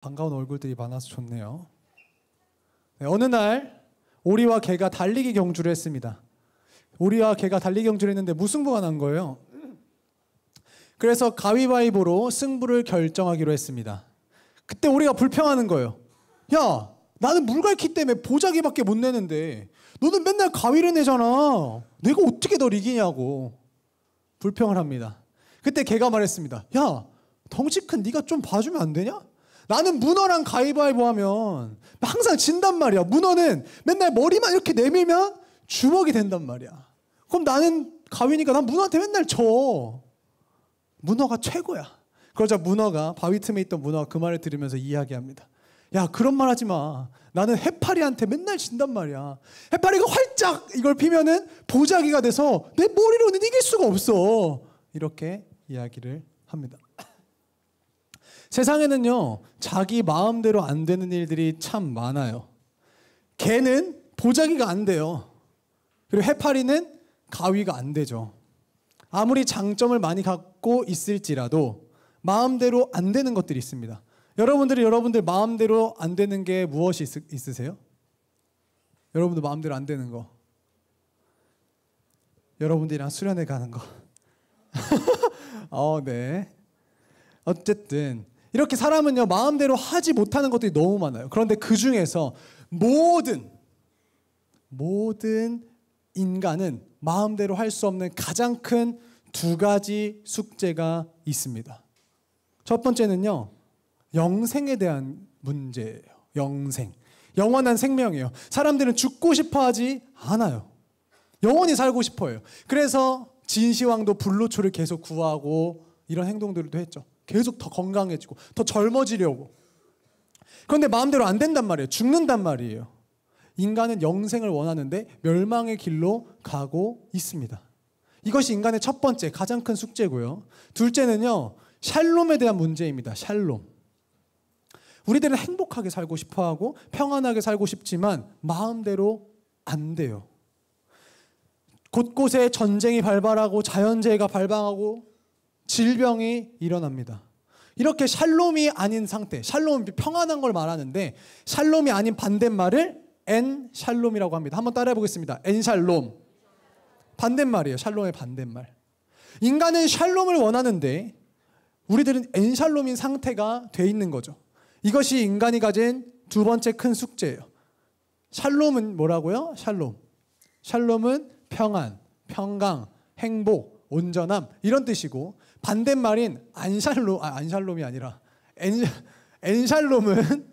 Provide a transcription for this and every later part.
반가운 얼굴들이 많아서 좋네요. 네, 어느 날 오리와 개가 달리기 경주를 했습니다. 오리와 개가 달리기 경주를 했는데 무승부가 난 거예요. 그래서 가위바위보로 승부를 결정하기로 했습니다. 그때 오리가 불평하는 거예요. 야, 나는 물갈퀴 때문에 보자기밖에 못 내는데 너는 맨날 가위를 내잖아. 내가 어떻게 널 이기냐고 불평을 합니다. 그때 개가 말했습니다. 야, 덩치 큰 네가 좀 봐주면 안 되냐? 나는 문어랑 가위바위보 하면 항상 진단 말이야. 문어는 맨날 머리만 이렇게 내밀면 주먹이 된단 말이야. 그럼 나는 가위니까 난 문어한테 맨날 져. 문어가 최고야. 그러자 문어가, 바위 틈에 있던 문어가 그 말을 들으면서 이야기합니다. 야, 그런 말 하지 마. 나는 해파리한테 맨날 진단 말이야. 해파리가 활짝 이걸 피면은 보자기가 돼서 내 머리로는 이길 수가 없어. 이렇게 이야기를 합니다. 세상에는요, 자기 마음대로 안 되는 일들이 참 많아요. 개는 보자기가 안 돼요. 그리고 해파리는 가위가 안 되죠. 아무리 장점을 많이 갖고 있을지라도 마음대로 안 되는 것들이 있습니다. 여러분들 마음대로 안 되는 게 무엇이 있으세요? 여러분들 마음대로 안 되는 거. 여러분들이랑 수련회 가는 거. 네. 어쨌든 이렇게 사람은요, 마음대로 하지 못하는 것들이 너무 많아요. 그런데 그 중에서 모든 인간은 마음대로 할 수 없는 가장 큰 두 가지 숙제가 있습니다. 첫 번째는요, 영생에 대한 문제예요. 영생. 영원한 생명이에요. 사람들은 죽고 싶어 하지 않아요. 영원히 살고 싶어 해요. 그래서 진시황도 불로초를 계속 구하고 이런 행동들도 했죠. 계속 더 건강해지고 더 젊어지려고. 그런데 마음대로 안 된단 말이에요. 죽는단 말이에요. 인간은 영생을 원하는데 멸망의 길로 가고 있습니다. 이것이 인간의 첫 번째 가장 큰 숙제고요. 둘째는요, 샬롬에 대한 문제입니다. 샬롬. 우리들은 행복하게 살고 싶어하고 평안하게 살고 싶지만 마음대로 안 돼요. 곳곳에 전쟁이 발발하고 자연재해가 발생하고 질병이 일어납니다. 이렇게 샬롬이 아닌 상태, 샬롬은 평안한 걸 말하는데 샬롬이 아닌 반대말을 엔샬롬이라고 합니다. 한번 따라해 보겠습니다. 엔샬롬. 반대말이에요. 샬롬의 반대말. 인간은 샬롬을 원하는데 우리들은 엔샬롬인 상태가 돼 있는 거죠. 이것이 인간이 가진 두 번째 큰 숙제예요. 샬롬은 뭐라고요? 샬롬은 평안, 평강, 행복, 온전함 이런 뜻이고, 반대말인 안샬롬이 아니라 엔샬롬은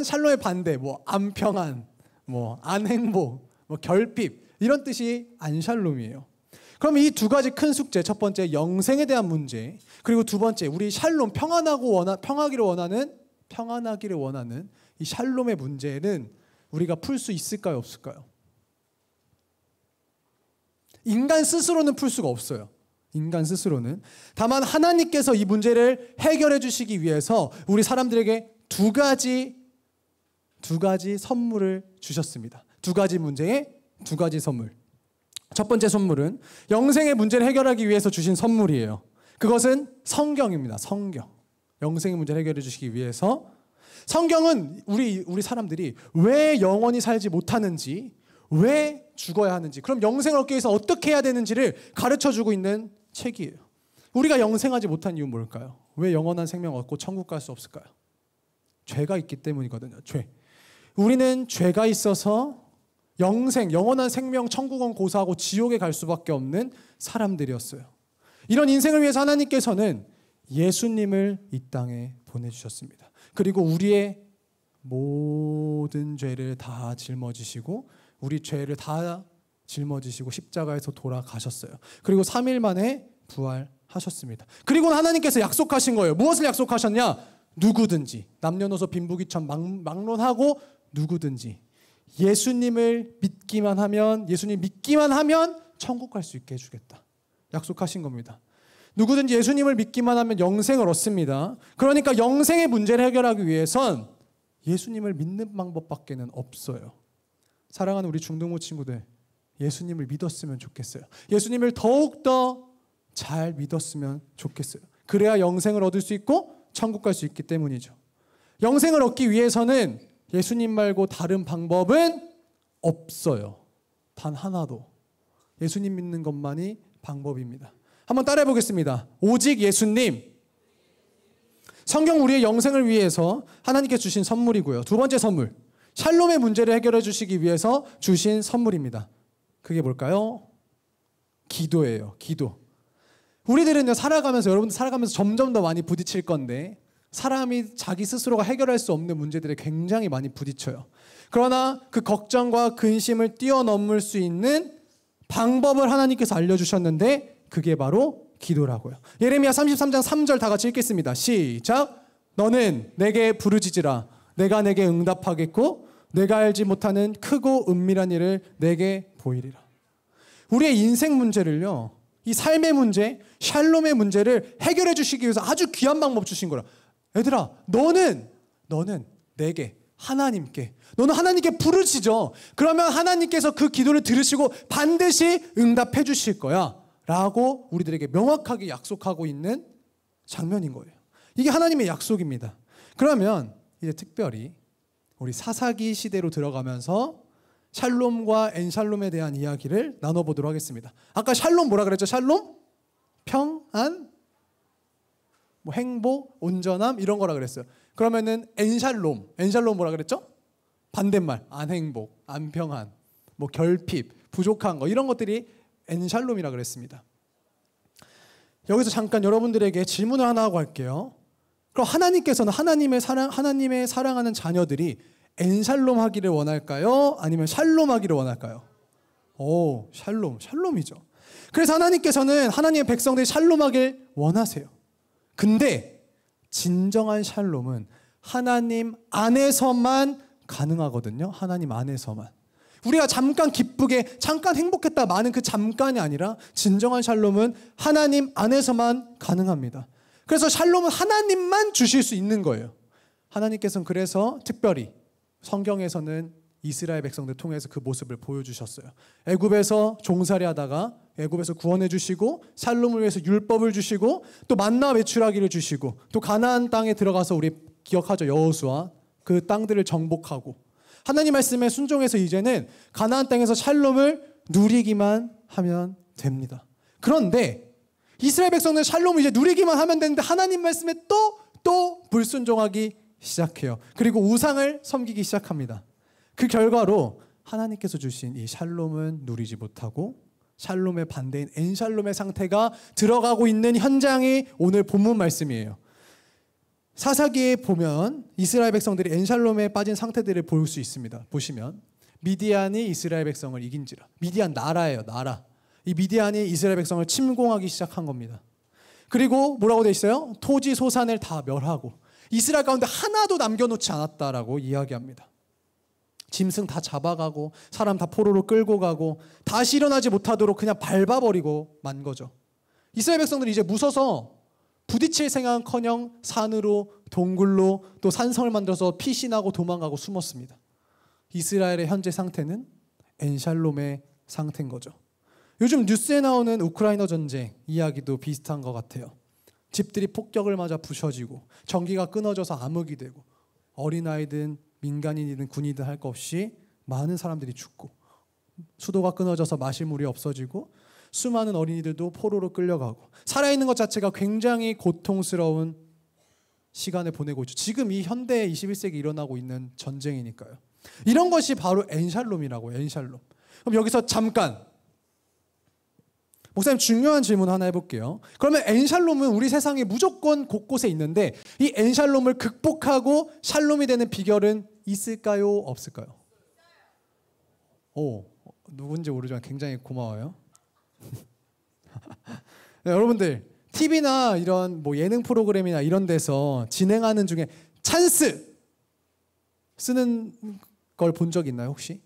샬롬의 반대, 안평안, 안행복, 결핍 이런 뜻이 안샬롬이에요. 그럼 이 두 가지 큰 숙제, 첫 번째 영생에 대한 문제, 그리고 두 번째 우리 샬롬, 평안하기를 원하는 이 샬롬의 문제는 우리가 풀 수 있을까요, 없을까요? 인간 스스로는 풀 수가 없어요. 인간 스스로는. 다만 하나님께서 이 문제를 해결해 주시기 위해서 우리 사람들에게 두 가지 선물을 주셨습니다. 두 가지 문제에 두 가지 선물. 첫 번째 선물은 영생의 문제를 해결하기 위해서 주신 선물이에요. 그것은 성경입니다. 성경. 영생의 문제를 해결해 주시기 위해서. 성경은 우리 사람들이 왜 영원히 살지 못하는지, 왜 죽어야 하는지, 그럼 영생을 얻기 위해서 어떻게 해야 되는지를 가르쳐주고 있는 책이에요. 우리가 영생하지 못한 이유는 뭘까요? 왜 영원한 생명 얻고 천국 갈 수 없을까요? 죄가 있기 때문이거든요. 죄. 우리는 죄가 있어서 영원한 생명, 천국은 고사하고 지옥에 갈 수밖에 없는 사람들이었어요. 이런 인생을 위해서 하나님께서는 예수님을 이 땅에 보내주셨습니다. 그리고 우리의 모든 죄를 다 짊어지시고 우리 죄를 다 짊어지시고 십자가에서 돌아가셨어요. 그리고 3일 만에 부활하셨습니다. 그리고 하나님께서 약속하신 거예요. 무엇을 약속하셨냐? 누구든지, 남녀노소 빈부귀천 막론하고 누구든지 예수님을 믿기만 하면 천국 갈 수 있게 해주겠다. 약속하신 겁니다. 누구든지 예수님을 믿기만 하면 영생을 얻습니다. 그러니까 영생의 문제를 해결하기 위해선 예수님을 믿는 방법밖에는 없어요. 사랑하는 우리 중등부 친구들, 예수님을 믿었으면 좋겠어요. 예수님을 더욱더 잘 믿었으면 좋겠어요. 그래야 영생을 얻을 수 있고 천국 갈 수 있기 때문이죠. 영생을 얻기 위해서는 예수님 말고 다른 방법은 없어요. 단 하나도. 예수님 믿는 것만이 방법입니다. 한번 따라해 보겠습니다. 오직 예수님. 성경 우리의 영생을 위해서 하나님께 주신 선물이고요. 두 번째 선물, 샬롬의 문제를 해결해 주시기 위해서 주신 선물입니다. 그게 뭘까요? 기도예요. 기도. 우리들은 여러분들 살아가면서 점점 더 많이 부딪힐 건데, 사람이 자기 스스로가 해결할 수 없는 문제들에 굉장히 많이 부딪혀요. 그러나 그 걱정과 근심을 뛰어넘을 수 있는 방법을 하나님께서 알려주셨는데, 그게 바로 기도라고요. 예레미야 33장 3절 다 같이 읽겠습니다. 시작. 너는 내게 부르짖으라. 내가 내게 응답하겠고 내가 알지 못하는 크고 은밀한 일을 내게 보이리라. 우리의 인생 문제를요, 이 삶의 문제, 샬롬의 문제를 해결해 주시기 위해서 아주 귀한 방법 주신 거라. 얘들아, 너는 내게, 하나님께, 너는 하나님께 부르짖어. 그러면 하나님께서 그 기도를 들으시고 반드시 응답해 주실 거야 라고 우리들에게 명확하게 약속하고 있는 장면인 거예요. 이게 하나님의 약속입니다. 그러면 이제 특별히 우리 사사기 시대로 들어가면서 샬롬과 엔샬롬에 대한 이야기를 나눠보도록 하겠습니다. 아까 샬롬 뭐라 그랬죠? 샬롬? 평안? 뭐 행복, 온전함 이런 거라 그랬어요. 그러면은 엔샬롬 뭐라 그랬죠? 반대말, 안행복, 안평안, 뭐 결핍, 부족한 거 이런 것들이 엔샬롬이라 그랬습니다. 여기서 잠깐 여러분들에게 질문을 하나 하고 할게요. 그럼 하나님께서는 하나님의 사랑하는 자녀들이 엔샬롬 하기를 원할까요? 아니면 샬롬 하기를 원할까요? 오, 샬롬이죠. 그래서 하나님께서는 하나님의 백성들이 샬롬하길 원하세요. 근데 진정한 샬롬은 하나님 안에서만 가능하거든요. 하나님 안에서만. 우리가 잠깐 기쁘게, 잠깐 행복했다 많은 그 잠깐이 아니라 진정한 샬롬은 하나님 안에서만 가능합니다. 그래서 샬롬은 하나님만 주실 수 있는 거예요. 하나님께서는 그래서 특별히 성경에서는 이스라엘 백성들 통해서 그 모습을 보여주셨어요. 애굽에서 종살이 하다가 애굽에서 구원해 주시고, 샬롬을 위해서 율법을 주시고, 또 만나 메추라기를 주시고, 또 가나안 땅에 들어가서 우리 기억하죠. 여호수아 그 땅들을 정복하고 하나님 말씀에 순종해서 이제는 가나안 땅에서 샬롬을 누리기만 하면 됩니다. 그런데 이스라엘 백성은 샬롬을 이제 누리기만 하면 되는데 하나님 말씀에 또 불순종하기 시작해요. 그리고 우상을 섬기기 시작합니다. 그 결과로 하나님께서 주신 이 샬롬은 누리지 못하고 샬롬의 반대인 엔샬롬의 상태가 들어가고 있는 현장이 오늘 본문 말씀이에요. 사사기에 보면 이스라엘 백성들이 엔샬롬에 빠진 상태들을 볼 수 있습니다. 보시면 미디안이 이스라엘 백성을 이긴지라. 미디안 나라예요. 나라. 이 미디안이 이스라엘 백성을 침공하기 시작한 겁니다. 그리고 뭐라고 돼 있어요? 토지 소산을 다 멸하고 이스라엘 가운데 하나도 남겨놓지 않았다라고 이야기합니다. 짐승 다 잡아가고 사람 다 포로로 끌고 가고 다시 일어나지 못하도록 그냥 밟아버리고 만 거죠. 이스라엘 백성들이 이제 무서서 부딪힐 생각은커녕 산으로 동굴로 또 산성을 만들어서 피신하고 도망가고 숨었습니다. 이스라엘의 현재 상태는 엔샬롬의 상태인 거죠. 요즘 뉴스에 나오는 우크라이나 전쟁 이야기도 비슷한 것 같아요. 집들이 폭격을 맞아 부셔지고 전기가 끊어져서 암흑이 되고 어린아이든 민간인이든 군인이든 할 것 없이 많은 사람들이 죽고 수도가 끊어져서 마실 물이 없어지고 수많은 어린이들도 포로로 끌려가고 살아있는 것 자체가 굉장히 고통스러운 시간을 보내고 있죠. 지금 이 현대 21세기 일어나고 있는 전쟁이니까요. 이런 것이 바로 엔샬롬이라고. 엔샬롬. 그럼 여기서 잠깐 목사님 중요한 질문 하나 해볼게요. 그러면 엔샬롬은 우리 세상에 무조건 곳곳에 있는데 이 엔샬롬을 극복하고 샬롬이 되는 비결은 있을까요? 없을까요? 오, 누군지 모르지만 굉장히 고마워요. 네, 여러분들 TV나 이런 뭐 예능 프로그램이나 이런 데서 진행하는 중에 찬스 쓰는 걸 본 적 있나요 혹시?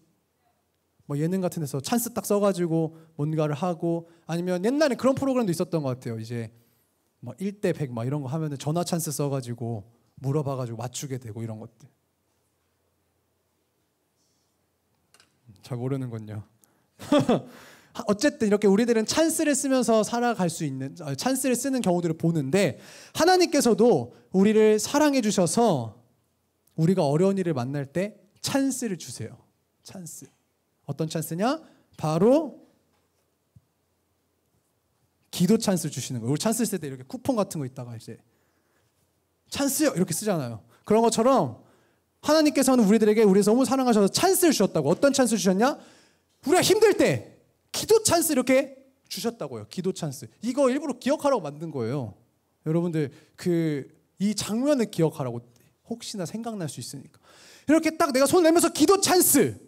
뭐 예능 같은 데서 찬스 딱 써가지고 뭔가를 하고 아니면 옛날에 그런 프로그램도 있었던 것 같아요. 이제 뭐 1대 100 막 이런 거 하면은 전화 찬스 써가지고 물어봐가지고 맞추게 되고 이런 것들. 잘 모르는군요. 어쨌든 이렇게 우리들은 찬스를 쓰면서 살아갈 수 있는 찬스를 쓰는 경우들을 보는데 하나님께서도 우리를 사랑해 주셔서 우리가 어려운 일을 만날 때 찬스를 주세요. 찬스. 어떤 찬스냐? 바로 기도 찬스를 주시는 거예요. 우리 찬스 쓸 때 이렇게 쿠폰 같은 거 있다가 이제 찬스요 이렇게 쓰잖아요. 그런 것처럼 하나님께서는 우리들에게 우리 너무 사랑하셔서 찬스를 주셨다고. 어떤 찬스를 주셨냐? 우리가 힘들 때 기도 찬스 이렇게 주셨다고요. 기도 찬스. 이거 일부러 기억하라고 만든 거예요. 여러분들 이 장면을 기억하라고. 혹시나 생각날 수 있으니까. 이렇게 딱 내가 손 내면서 기도 찬스.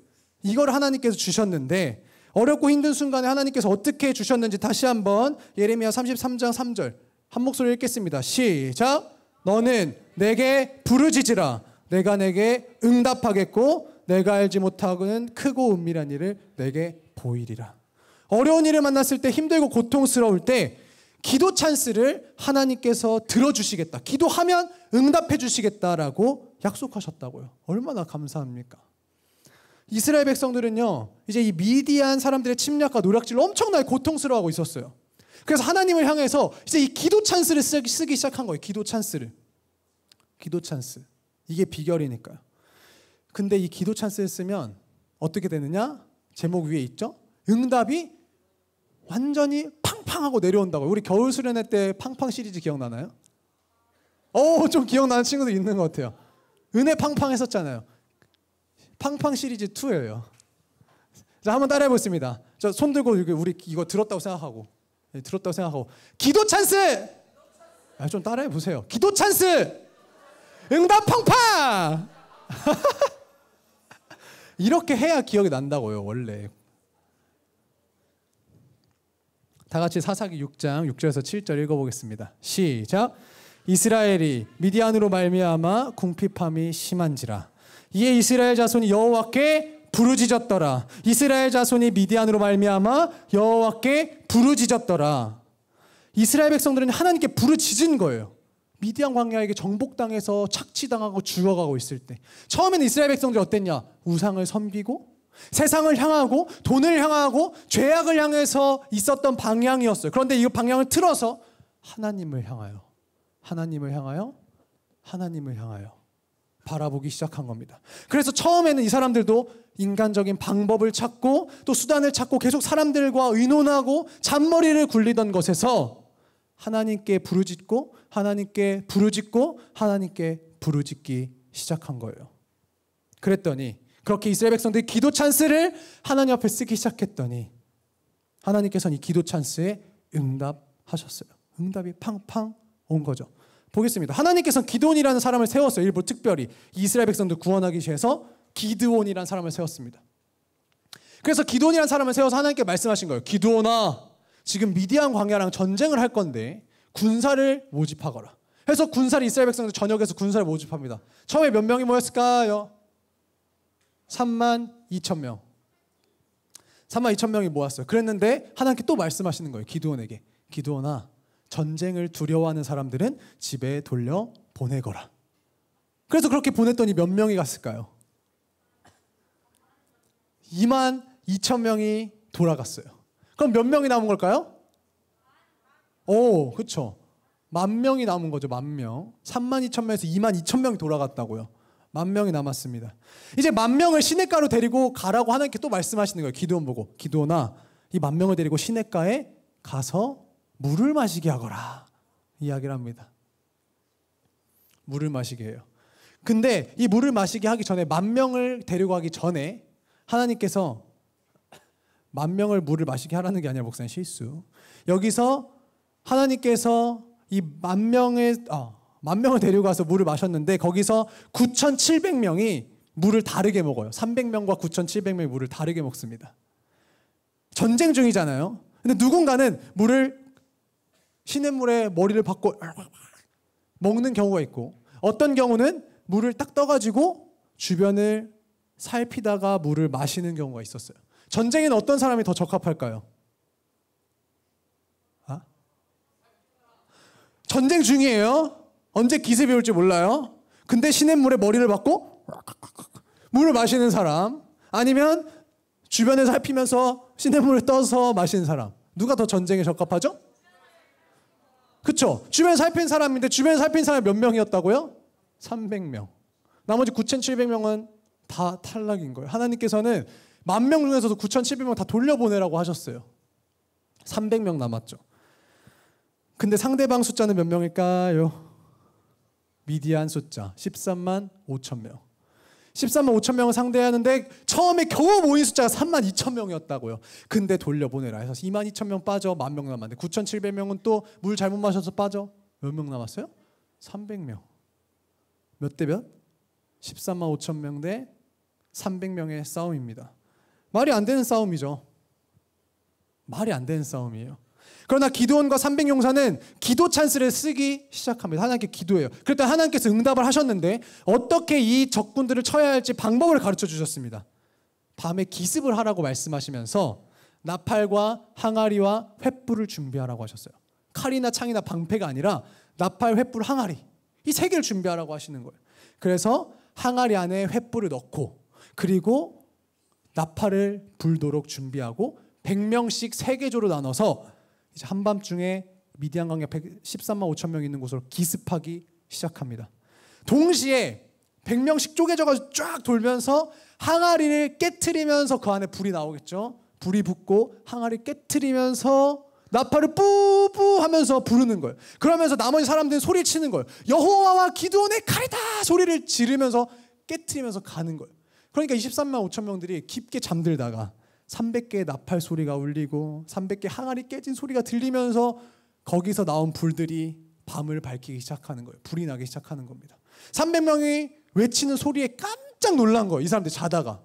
이걸 하나님께서 주셨는데 어렵고 힘든 순간에 하나님께서 어떻게 주셨는지 다시 한번 예레미야 33장 3절 한 목소리 읽겠습니다. 시작. 너는 내게 부르짖으라. 내가 내게 응답하겠고 내가 알지 못하고는 크고 은밀한 일을 내게 보이리라. 어려운 일을 만났을 때 힘들고 고통스러울 때 기도 찬스를 하나님께서 들어주시겠다. 기도하면 응답해 주시겠다라고 약속하셨다고요. 얼마나 감사합니까? 이스라엘 백성들은요, 이제 이 미디안 사람들의 침략과 노략질로 엄청나게 고통스러워하고 있었어요. 그래서 하나님을 향해서 이제 이 기도 찬스를 쓰기 시작한 거예요. 기도 찬스를. 기도 찬스. 이게 비결이니까요. 근데 이 기도 찬스를 쓰면 어떻게 되느냐? 제목 위에 있죠? 응답이 완전히 팡팡하고 내려온다고요. 우리 겨울 수련회 때 팡팡 시리즈 기억나나요? 좀 기억나는 친구들 있는 것 같아요. 은혜 팡팡 했었잖아요. 팡팡 시리즈 2예요. 자, 한번 따라해 보겠습니다. 저 손 들고 우리 이거 들었다고 생각하고. 들었다고 생각하고. 기도 찬스! 좀 따라해 보세요. 기도 찬스! 응답 팡팡! 이렇게 해야 기억이 난다고요, 원래. 다 같이 사사기 6장 6절에서 7절 읽어보겠습니다. 시작. 이스라엘이 미디안으로 말미암아 궁핍함이 심한지라. 이에 이스라엘 자손이 여호와께 부르짖었더라. 이스라엘 자손이 미디안으로 말미암아 여호와께 부르짖었더라. 이스라엘 백성들은 하나님께 부르짖은 거예요. 미디안 광야에게 정복당해서 착취당하고 죽어가고 있을 때 처음에는 이스라엘 백성들이 어땠냐? 우상을 섬기고 세상을 향하고 돈을 향하고 죄악을 향해서 있었던 방향이었어요. 그런데 이 방향을 틀어서 하나님을 향하여 바라보기 시작한 겁니다. 그래서 처음에는 이 사람들도 인간적인 방법을 찾고 또 수단을 찾고 계속 사람들과 의논하고 잔머리를 굴리던 것에서 하나님께 부르짖고 하나님께 부르짖기 시작한 거예요. 그랬더니 그렇게 이스라엘 백성들이 기도 찬스를 하나님 앞에 쓰기 시작했더니 하나님께서는 이 기도 찬스에 응답하셨어요. 응답이 팡팡 온 거죠. 보겠습니다. 하나님께서는 기드온이라는 사람을 세웠어요. 일부 특별히 이스라엘 백성들 구원하기 위해서 기드온이라는 사람을 세웠습니다. 그래서 기드온이라는 사람을 세워서 하나님께 말씀하신 거예요. 기드온아, 지금 미디안 광야랑 전쟁을 할 건데 군사를 모집하거라. 그래서 군사를 이스라엘 백성들 전역에서 군사를 모집합니다. 처음에 몇 명이 모였을까요? 32,000명. 32,000명이 모았어요. 그랬는데 하나님께 또 말씀하시는 거예요. 기드온에게. 기드온아, 전쟁을 두려워하는 사람들은 집에 돌려 보내거라. 그래서 그렇게 보냈더니 몇 명이 갔을까요? 22,000명이 돌아갔어요. 그럼 몇 명이 남은 걸까요? 그렇죠. 10,000명이 남은 거죠. 10,000명. 32,000명에서 22,000명이 돌아갔다고요. 10,000명이 남았습니다. 이제 10,000명을 시냇가로 데리고 가라고 하나님께 또 말씀하시는 거예요. 기드온 보고. 기드온아, 이 10,000명을 데리고 시냇가에 가서 물을 마시게 하거라. 이야기를 합니다. 물을 마시게 해요. 근데 이 물을 마시게 하기 전에 10,000명을 데리고 가기 전에 하나님께서 10,000명을 물을 마시게 하라는 게 아니라 목사님 실수. 여기서 하나님께서 이 10,000명을 데리고 가서 물을 마셨는데 거기서 9,700명이 물을 다르게 먹어요. 300명과 9,700명이 물을 다르게 먹습니다. 전쟁 중이잖아요. 근데 누군가는 물을 시냇물에 머리를 박고 먹는 경우가 있고 어떤 경우는 물을 딱 떠가지고 주변을 살피다가 물을 마시는 경우가 있었어요. 전쟁에는 어떤 사람이 더 적합할까요? 전쟁 중이에요. 언제 기습이 올지 몰라요. 근데 시냇물에 머리를 박고 물을 마시는 사람, 아니면 주변을 살피면서 시냇물을 떠서 마시는 사람, 누가 더 전쟁에 적합하죠? 그렇죠. 주변에 살핀 사람인데 주변에 살핀 사람이 몇 명이었다고요? 300명. 나머지 9,700명은 다 탈락인 거예요. 하나님께서는 10,000명 중에서도 9,700명 다 돌려보내라고 하셨어요. 300명 남았죠. 근데 상대방 숫자는 몇 명일까요? 미디안 숫자 13만 5천 명. 13만 5천 명을 상대하는데 처음에 겨우 모인 숫자가 3만 2천 명이었다고요. 근데 돌려보내라 해서 2만 2천 명 빠져 10,000명 남았는데 9,700명은 또 물 잘못 마셔서 빠져 몇 명 남았어요? 300명. 몇 대 몇? 13만 5천 명 대 300명의 싸움입니다. 말이 안 되는 싸움이죠. 말이 안 되는 싸움이에요. 그러나 기드온과 300용사는 기도 찬스를 쓰기 시작합니다. 하나님께 기도해요. 그랬더니 하나님께서 응답을 하셨는데 어떻게 이 적군들을 쳐야 할지 방법을 가르쳐 주셨습니다. 밤에 기습을 하라고 말씀하시면서 나팔과 항아리와 횃불을 준비하라고 하셨어요. 칼이나 창이나 방패가 아니라 나팔, 횃불, 항아리 이 세 개를 준비하라고 하시는 거예요. 그래서 항아리 안에 횃불을 넣고 그리고 나팔을 불도록 준비하고 100명씩 3개조로 나눠서 이제 한밤중에 미디안 광야 13만 5천 명 있는 곳으로 기습하기 시작합니다. 동시에 100명씩 쪼개져가지고 쫙 돌면서 항아리를 깨트리면서 그 안에 불이 나오겠죠. 불이 붙고 항아리 깨트리면서 나팔을 뿌뿌 하면서 부르는 거예요. 그러면서 나머지 사람들은 소리 치는 거예요. 여호와와 기드온의 칼이다 소리를 지르면서 깨트리면서 가는 거예요. 그러니까 23만 5천 명들이 깊게 잠들다가 300개의 나팔 소리가 울리고 300개 항아리 깨진 소리가 들리면서 거기서 나온 불들이 밤을 밝히기 시작하는 거예요. 불이 나기 시작하는 겁니다. 300명이 외치는 소리에 깜짝 놀란 거예요. 이 사람들 자다가.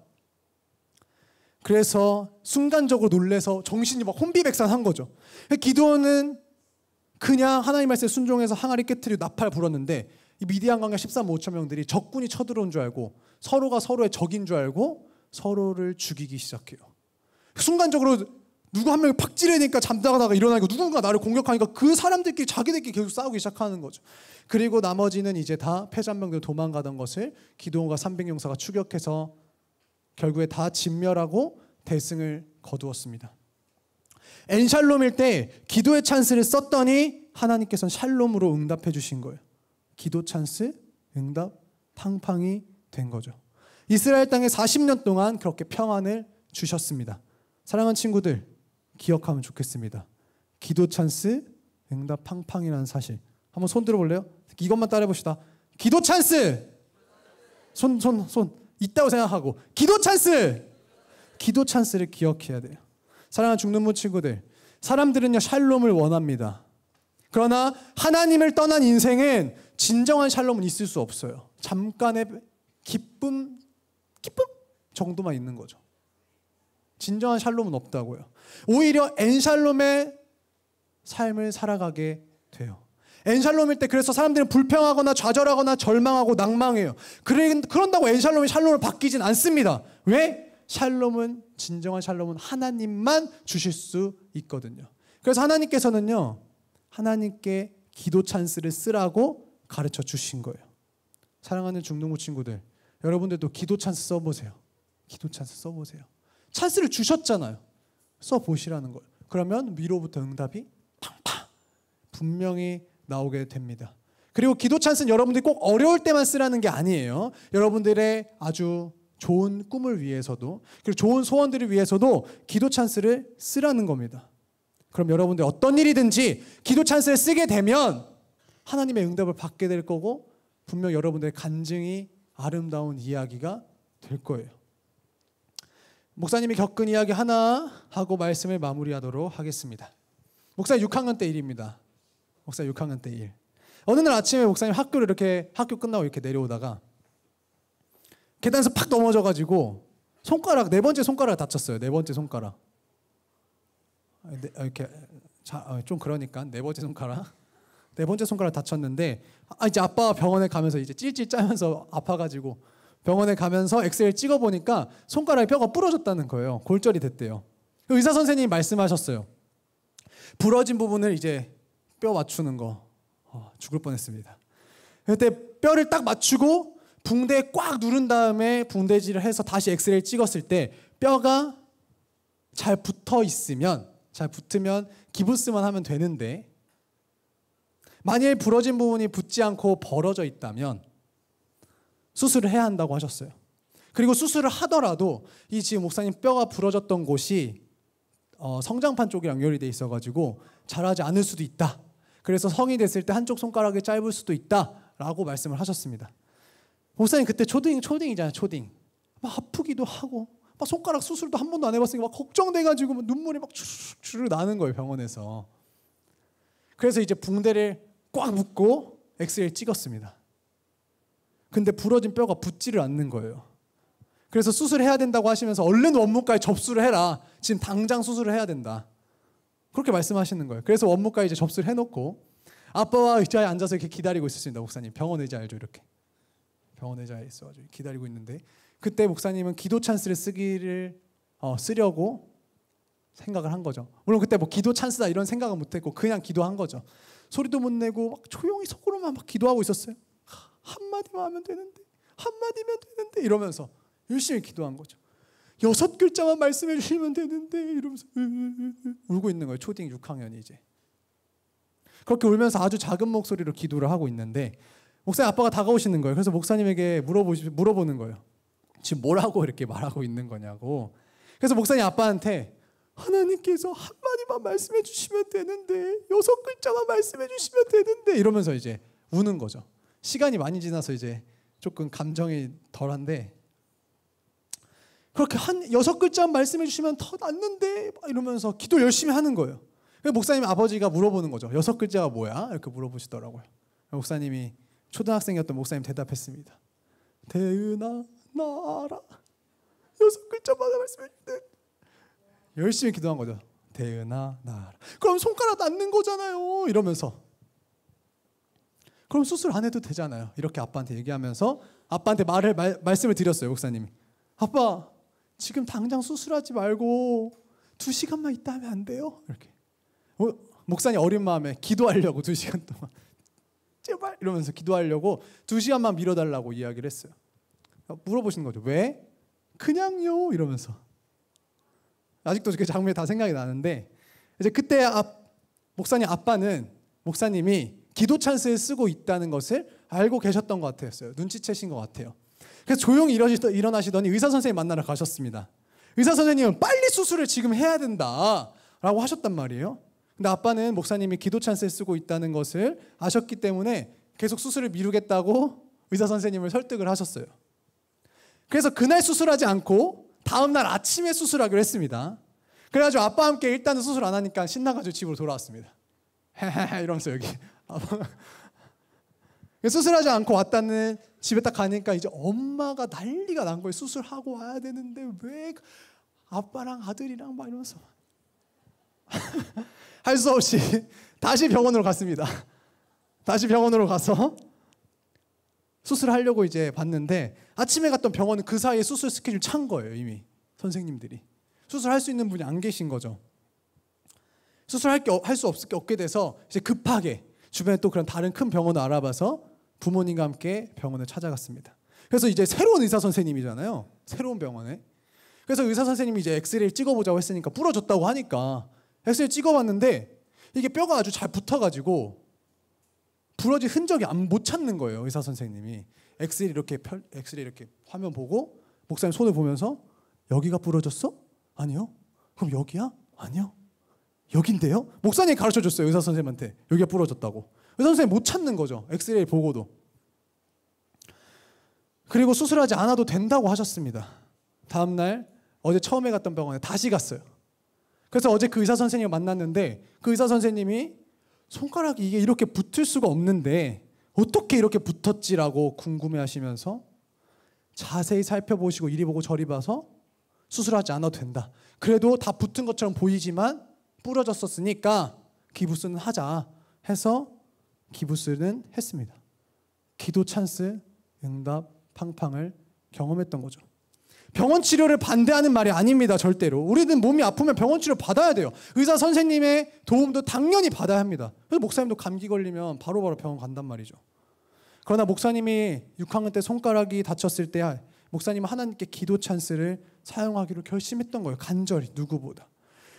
그래서 순간적으로 놀래서 정신이 막 혼비백산한 거죠. 기드온은 그냥 하나님 말씀에 순종해서 항아리 깨트리고 나팔 불었는데 이 미디안 광야 13만 5천 명들이 적군이 쳐들어온 줄 알고 서로가 서로의 적인 줄 알고 서로를 죽이기 시작해요. 순간적으로 누구 한 명이 팍 찌르니까 잠자다가 일어나니까 누군가 나를 공격하니까 그 사람들끼리 자기들끼리 계속 싸우기 시작하는 거죠. 그리고 나머지는 이제 다 패잔병들 도망가던 것을 기드온과 300용사가 추격해서 결국에 다 진멸하고 대승을 거두었습니다. 엔샬롬일 때 기도의 찬스를 썼더니 하나님께서는 샬롬으로 응답해 주신 거예요. 기도 찬스, 응답, 팡팡이 된 거죠. 이스라엘 땅에 40년 동안 그렇게 평안을 주셨습니다. 사랑하는 친구들 기억하면 좋겠습니다. 기도 찬스, 응답 팡팡이라는 사실. 한번 손 들어볼래요? 이것만 따라해 봅시다. 기도 찬스! 손 있다고 생각하고 기도 찬스! 기도 찬스를 기억해야 돼요. 사랑하는 중등부 친구들, 사람들은요 샬롬을 원합니다. 그러나 하나님을 떠난 인생은 진정한 샬롬은 있을 수 없어요. 잠깐의 기쁨 정도만 있는 거죠. 진정한 샬롬은 없다고요. 오히려 엔샬롬의 삶을 살아가게 돼요. 엔샬롬일 때 그래서 사람들은 불평하거나 좌절하거나 절망하고 낭망해요. 그런다고 엔샬롬이 샬롬을 바뀌진 않습니다. 왜? 샬롬은 진정한 샬롬은 하나님만 주실 수 있거든요. 그래서 하나님께서는요 하나님께 기도 찬스를 쓰라고 가르쳐 주신 거예요. 사랑하는 중등부 친구들, 여러분들도 기도 찬스 써보세요. 기도 찬스 써보세요. 찬스를 주셨잖아요. 써보시라는 거예요. 그러면 위로부터 응답이 팡팡 분명히 나오게 됩니다. 그리고 기도 찬스는 여러분들이 꼭 어려울 때만 쓰라는 게 아니에요. 여러분들의 아주 좋은 꿈을 위해서도 그리고 좋은 소원들을 위해서도 기도 찬스를 쓰라는 겁니다. 그럼 여러분들 어떤 일이든지 기도 찬스를 쓰게 되면 하나님의 응답을 받게 될 거고 분명 여러분들의 간증이 아름다운 이야기가 될 거예요. 목사님이 겪은 이야기 하나 하고 말씀을 마무리하도록 하겠습니다. 목사님 6학년 때 일입니다. 목사님 6학년 때 일. 어느 날 아침에 목사님 학교 끝나고 이렇게 내려오다가 계단에서 팍 넘어져가지고 손가락 네 번째 손가락을 다쳤어요. 네 번째 손가락. 이렇게 좀 그러니까 네 번째 손가락 다쳤는데 이제 아빠가 병원에 가면서 이제 찔찔 짜면서 아파가지고 병원에 가면서 엑스레이를 찍어보니까 손가락에 뼈가 부러졌다는 거예요. 골절이 됐대요. 의사 선생님이 말씀하셨어요. 부러진 부분을 이제 뼈 맞추는 거 죽을 뻔했습니다. 그때 뼈를 딱 맞추고 붕대에 꽉 누른 다음에 붕대질을 해서 다시 엑스레이를 찍었을 때 뼈가 잘 붙으면 기부스만 하면 되는데 만일 부러진 부분이 붙지 않고 벌어져 있다면 수술을 해야 한다고 하셨어요. 그리고 수술을 하더라도 이 지금 목사님 뼈가 부러졌던 곳이 성장판 쪽이랑 연결이 돼 있어가지고 자라지 않을 수도 있다. 그래서 성이 됐을 때 한쪽 손가락이 짧을 수도 있다라고 말씀을 하셨습니다. 목사님 그때 초딩이잖아요. 초딩. 막 아프기도 하고 막 손가락 수술도 한 번도 안 해봤으니까 막 걱정돼가지고 막 눈물이 막 주르르 나는 거예요, 병원에서. 그래서 이제 붕대를 꽉 묶고 엑스레이를 찍었습니다. 근데 부러진 뼈가 붙지를 않는 거예요. 그래서 수술해야 된다고 하시면서 얼른 원무과에 접수를 해라. 지금 당장 수술을 해야 된다. 그렇게 말씀하시는 거예요. 그래서 원무과에 이제 접수를 해놓고 아빠와 의자에 앉아서 이렇게 기다리고 있었습니다. 목사님 병원 의자 알죠? 이렇게 병원 의자에 있어가지고 기다리고 있는데 그때 목사님은 기도 찬스를 쓰려고 생각을 한 거죠. 물론 그때 뭐 기도 찬스다 이런 생각은 못했고 그냥 기도한 거죠. 소리도 못 내고 막 조용히 속으로만 막 기도하고 있었어요. 한마디만 하면 되는데, 한마디면 되는데 이러면서 열심히 기도한 거죠. 6글자만 말씀해 주시면 되는데 이러면서 울고 있는 거예요. 초딩 6학년이 이제. 그렇게 울면서 아주 작은 목소리로 기도를 하고 있는데 목사님 아빠가 다가오시는 거예요. 그래서 목사님에게 물어보는 거예요. 지금 뭐라고 이렇게 말하고 있는 거냐고. 그래서 목사님 아빠한테 하나님께서 한마디만 말씀해 주시면 되는데 6글자만 말씀해 주시면 되는데 이러면서 이제 우는 거죠. 시간이 많이 지나서 이제 조금 감정이 덜한데 그렇게 한 6글자 말씀해 주시면 더 낫는데 막 이러면서 기도 열심히 하는 거예요. 그래서 목사님 아버지가 물어보는 거죠. 6글자가 뭐야? 이렇게 물어보시더라고요. 목사님이 초등학생이었던 목사님 대답했습니다. 대은아 나아라. 6글자만 말씀해 주세요. 열심히 기도한 거죠. 대은아 나아라. 그럼 손가락 낫는 거잖아요. 이러면서 그럼 수술 안 해도 되잖아요. 이렇게 아빠한테 얘기하면서 아빠한테 말씀을 드렸어요. 목사님이. 아빠 지금 당장 수술하지 말고 2시간만 있다 하면 안 돼요? 이렇게. 목사님 어린 마음에 기도하려고 2시간 동안 제발 이러면서 기도하려고 2시간만 미뤄달라고 이야기를 했어요. 물어보시는 거죠. 왜? 그냥요 이러면서. 아직도 그 장면이 다 생각이 나는데 이제 그때 목사님 아빠는 목사님이 기도 찬스를 쓰고 있다는 것을 알고 계셨던 것 같았어요. 눈치채신 것 같아요. 그래서 조용히 일어나시더니 의사 선생님 만나러 가셨습니다. 의사 선생님은 빨리 수술을 지금 해야 된다라고 하셨단 말이에요. 근데 아빠는 목사님이 기도 찬스를 쓰고 있다는 것을 아셨기 때문에 계속 수술을 미루겠다고 의사 선생님을 설득을 하셨어요. 그래서 그날 수술하지 않고 다음날 아침에 수술하기로 했습니다. 그래가지고 아빠와 함께 일단은 수술 안 하니까 신나가지고 집으로 돌아왔습니다. 이러면서 여기 수술하지 않고 왔다는 집에 딱 가니까 이제 엄마가 난리가 난 거예요. 수술하고 와야 되는데 왜 아빠랑 아들이랑 막 이러면서 할 수 없이 다시 병원으로 갔습니다. 다시 병원으로 가서 수술하려고 이제 봤는데 아침에 갔던 병원은 그 사이에 수술 스케줄 찬 거예요. 이미 선생님들이 수술할 수 있는 분이 안 계신 거죠. 수술할 수 없게 돼서 이제 급하게 주변에 또 그런 다른 큰 병원을 알아봐서 부모님과 함께 병원을 찾아갔습니다. 그래서 이제 새로운 의사 선생님이잖아요. 새로운 병원에. 그래서 의사 선생님이 이제 엑스레이를 찍어보자고 했으니까 부러졌다고 하니까 엑스레이 찍어봤는데 이게 뼈가 아주 잘 붙어가지고 부러진 흔적이 못 찾는 거예요. 의사 선생님이 엑스레이 이렇게 화면 보고 목사님 손을 보면서 여기가 부러졌어? 아니요. 그럼 여기야? 아니요. 여긴데요? 목사님이 가르쳐줬어요. 의사 선생님한테 여기가 부러졌다고. 의사 선생님 못 찾는 거죠. 엑스레이 보고도. 그리고 수술하지 않아도 된다고 하셨습니다. 다음날 어제 처음에 갔던 병원에 다시 갔어요. 그래서 어제 그 의사 선생님을 만났는데 그 의사 선생님이 손가락이 이게 이렇게 붙을 수가 없는데 어떻게 이렇게 붙었지라고 궁금해하시면서 자세히 살펴보시고 이리 보고 저리 봐서 수술하지 않아도 된다. 그래도 다 붙은 것처럼 보이지만 부러졌었으니까 기부스는 하자 해서 기부스는 했습니다. 기도 찬스, 응답, 팡팡을 경험했던 거죠. 병원 치료를 반대하는 말이 아닙니다. 절대로. 우리는 몸이 아프면 병원 치료 받아야 돼요. 의사 선생님의 도움도 당연히 받아야 합니다. 그래서 목사님도 감기 걸리면 바로바로 병원 간단 말이죠. 그러나 목사님이 6학년 때 손가락이 다쳤을 때 목사님은 하나님께 기도 찬스를 사용하기로 결심했던 거예요. 간절히 누구보다.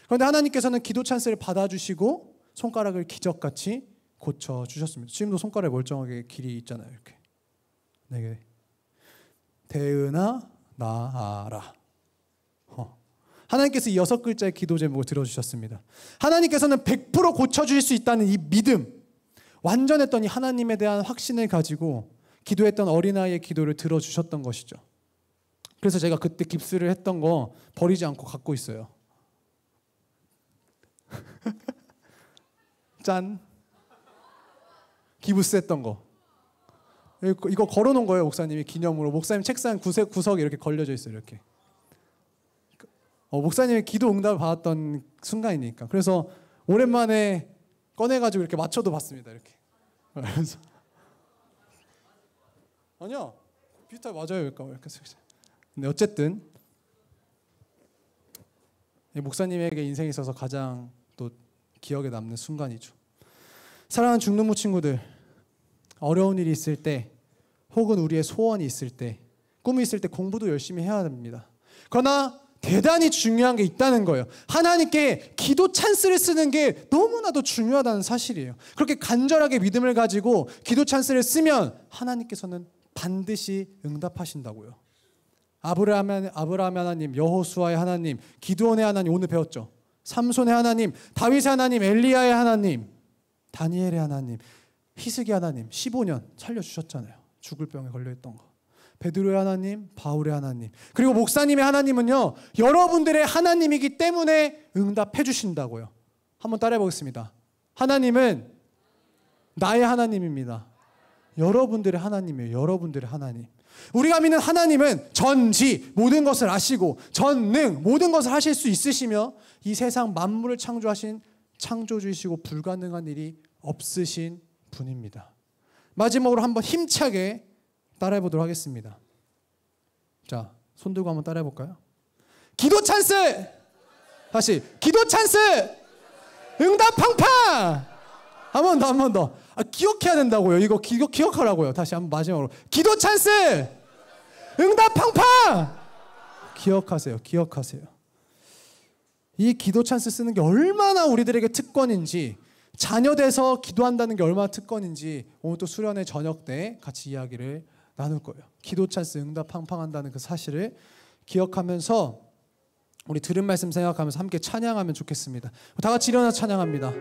그런데 하나님께서는 기도 찬스를 받아주시고 손가락을 기적같이 고쳐주셨습니다. 지금도 손가락에 멀쩡하게 길이 있잖아요. 이렇게 4개. 대은아 나아라. 하나님께서 이 6글자의 기도 제목을 들어주셨습니다. 하나님께서는 100% 고쳐주실 수 있다는 이 믿음, 완전했던 이 하나님에 대한 확신을 가지고 기도했던 어린아이의 기도를 들어주셨던 것이죠. 그래서 제가 그때 깁스를 했던 거 버리지 않고 갖고 있어요. 짠. 기부스 했던 거. 이거 걸어놓은 거예요, 목사님이 기념으로. 목사님 책상 구석에 이렇게 걸려져 있어요, 이렇게. 목사님의 기도 응답을 받았던 순간이니까. 그래서 오랜만에 꺼내가지고 이렇게 맞춰도 봤습니다, 이렇게. 그래서 아니야, 비슷하게 맞아요, 이렇게. 근데 어쨌든 목사님에게 인생에 있어서 가장 또 기억에 남는 순간이죠. 사랑하는 중등부 친구들, 어려운 일이 있을 때 혹은 우리의 소원이 있을 때, 꿈이 있을 때 공부도 열심히 해야 됩니다. 그러나 대단히 중요한 게 있다는 거예요. 하나님께 기도 찬스를 쓰는 게 너무나도 중요하다는 사실이에요. 그렇게 간절하게 믿음을 가지고 기도 찬스를 쓰면 하나님께서는 반드시 응답하신다고요. 아브라함의 하나님, 여호수아의 하나님, 기드온의 하나님, 오늘 배웠죠. 삼손의 하나님, 다윗의 하나님, 엘리야의 하나님, 다니엘의 하나님, 히스기 하나님 15년 살려주셨잖아요. 죽을 병에 걸려있던 거. 베드로의 하나님, 바울의 하나님, 그리고 목사님의 하나님은요, 여러분들의 하나님이기 때문에 응답해 주신다고요. 한번 따라해 보겠습니다. 하나님은 나의 하나님입니다. 여러분들의 하나님이에요. 여러분들의 하나님. 우리가 믿는 하나님은 전지 모든 것을 아시고 전능 모든 것을 하실 수 있으시며 이 세상 만물을 창조하신 창조주이시고 불가능한 일이 없으신 분입니다. 마지막으로 한번 힘차게 따라해 보도록 하겠습니다. 자, 손 들고 한번 따라해 볼까요? 기도 찬스! 다시 기도 찬스! 응답 팡팡! 한 번 더. 기억해야 된다고요. 이거 기억하라고요. 다시 한번 마지막으로. 기도 찬스! 응답 팡팡! 기억하세요. 이 기도 찬스 쓰는 게 얼마나 우리들에게 특권인지, 자녀 돼서 기도한다는 게 얼마나 특권인지 오늘 또 수련회 저녁 때 같이 이야기를 나눌 거예요. 기도 찬스 응답 팡팡한다는 그 사실을 기억하면서 우리 들은 말씀 생각하면서 함께 찬양하면 좋겠습니다. 다 같이 일어나 찬양합니다.